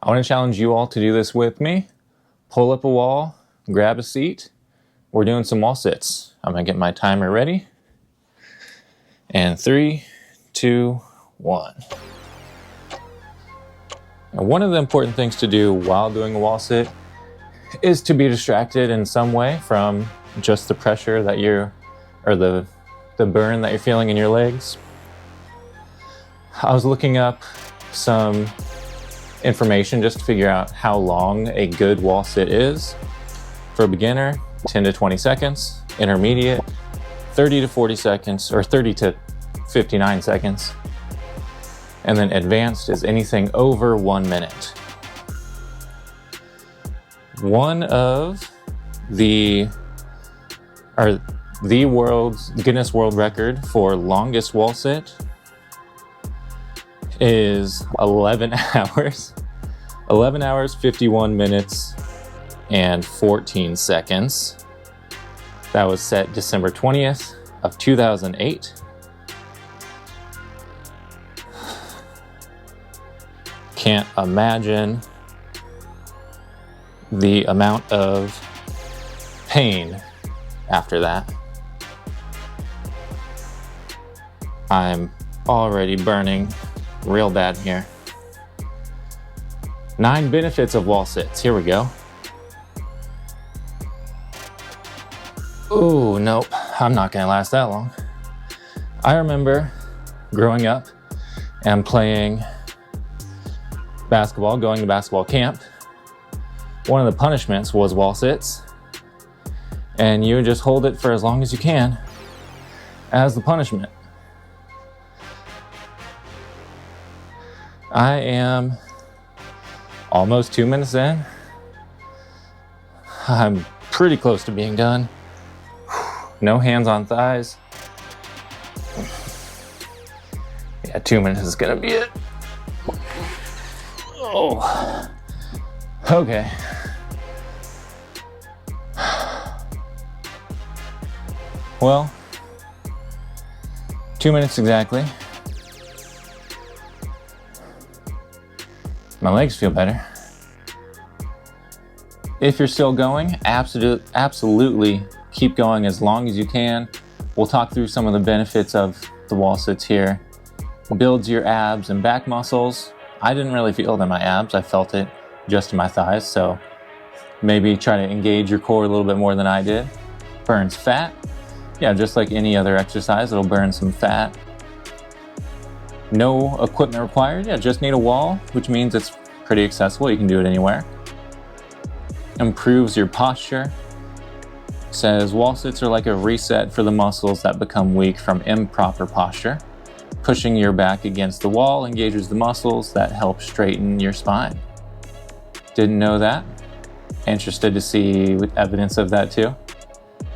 I want to challenge you all to do this with me. Pull up a wall, grab a seat. We're doing some wall sits. I'm going to get my timer ready. And 3, 2, 1. Now, one of the important things to do while doing a wall sit is to be distracted in some way from just the pressure that the burn that you're feeling in your legs. I was looking up some information just to figure out how long a good wall sit is. For a beginner, 10 to 20 seconds. Intermediate, 30 to 40 seconds, or 30 to 59 seconds. And then advanced is anything over 1 minute. One of the world's Guinness World Record for longest wall sit is 11 hours. 11 hours, 51 minutes, and 14 seconds. That was set December 20th of 2008. Can't imagine the amount of pain after that. I'm already burning real bad here. 9 benefits of wall sits. Here we go. Ooh, nope. I'm not gonna last that long. I remember growing up and playing basketball, going to basketball camp. One of the punishments was wall sits. And you just hold it for as long as you can as the punishment. I am almost 2 minutes in. I'm pretty close to being done. No hands on thighs. Yeah, 2 minutes is gonna be it. Oh, okay. Well, 2 minutes exactly. My legs feel better. If you're still going, absolutely keep going as long as you can. We'll talk through some of the benefits of the wall sits here. Builds your abs and back muscles. I didn't really feel it in my abs. I felt it just in my thighs. So maybe try to engage your core a little bit more than I did. Burns fat. Yeah, just like any other exercise, it'll burn some fat. No equipment required. Yeah, just need a wall, which means it's pretty accessible. You can do it anywhere. Improves your posture. Says wall sits are like a reset for the muscles that become weak from improper posture. Pushing your back against the wall engages the muscles that help straighten your spine. Didn't know that. Interested to see evidence of that too.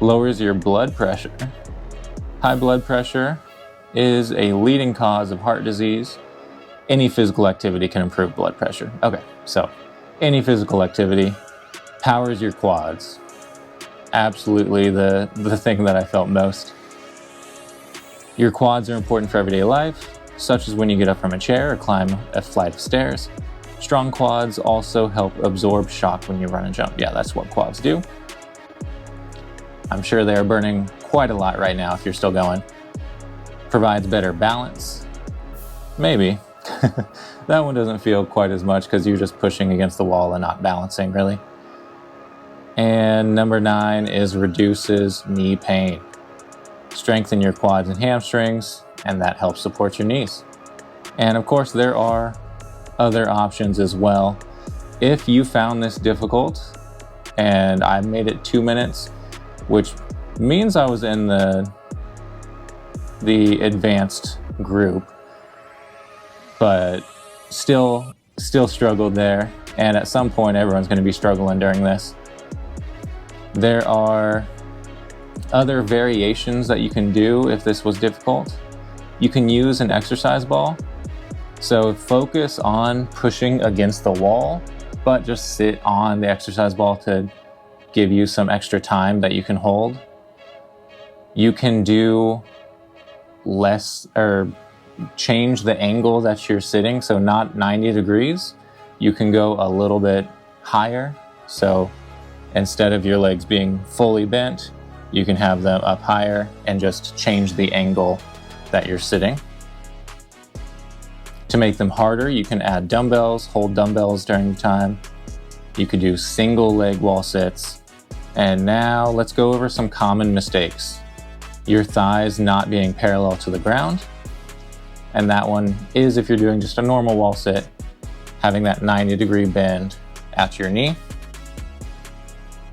Lowers your blood pressure. High blood pressure is a leading cause of heart disease. Any physical activity can improve blood pressure. Okay, so any physical activity powers your quads. Absolutely the thing that I felt most. Your quads are important for everyday life, such as when you get up from a chair or climb a flight of stairs. Strong quads also help absorb shock when you run and jump. Yeah, that's what quads do. I'm sure they are burning quite a lot right now if you're still going. Provides better balance. Maybe. That one doesn't feel quite as much because you're just pushing against the wall and not balancing really. And number 9 is reduces knee pain. Strengthen your quads and hamstrings, and that helps support your knees. And of course, there are other options as well. If you found this difficult, and I made it 2 minutes, which means I was in the advanced group, but still struggled there. And at some point, everyone's going to be struggling during this. There are other variations that you can do if this was difficult. You can use an exercise ball. So focus on pushing against the wall, but just sit on the exercise ball to give you some extra time that you can hold. You can do less or change the angle that you're sitting, so not 90 degrees. you can go a little bit higher. So instead of your legs being fully bent, you can have them up higher and just change the angle that you're sitting. To make them harder, you can add dumbbells, hold dumbbells during the time. You could do single leg wall sits. And now let's go over some common mistakes. Your thighs not being parallel to the ground. And that one is, if you're doing just a normal wall sit, having that 90-degree bend at your knee.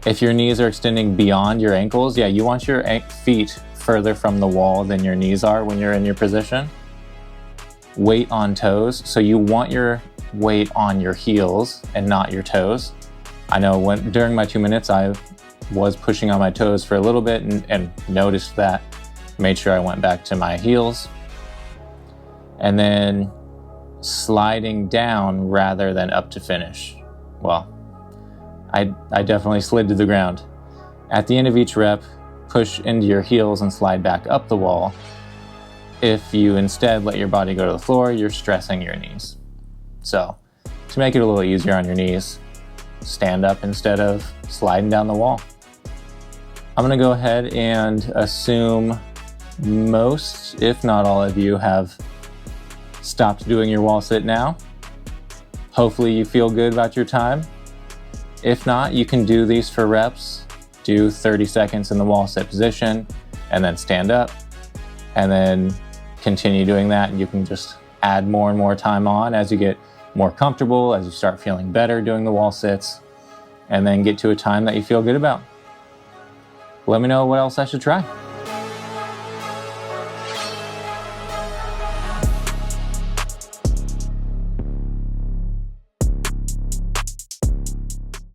If your knees are extending beyond your ankles, yeah, you want your feet further from the wall than your knees are when you're in your position. Weight on toes, so you want your weight on your heels and not your toes. I know during my 2 minutes, I was pushing on my toes for a little bit and noticed that, made sure I went back to my heels. And then sliding down rather than up to finish. Well, I definitely slid to the ground. At the end of each rep, push into your heels and slide back up the wall. If you instead let your body go to the floor, you're stressing your knees. So, to make it a little easier on your knees, stand up instead of sliding down the wall. I'm gonna go ahead and assume most, if not all of you, have stopped doing your wall sit now. Hopefully you feel good about your time. If not, you can do these for reps. Do 30 seconds in the wall sit position and then stand up, and then continue doing that. You can just add more and more time on as you get more comfortable, as you start feeling better doing the wall sits, and then get to a time that you feel good about. Let me know what else I should try.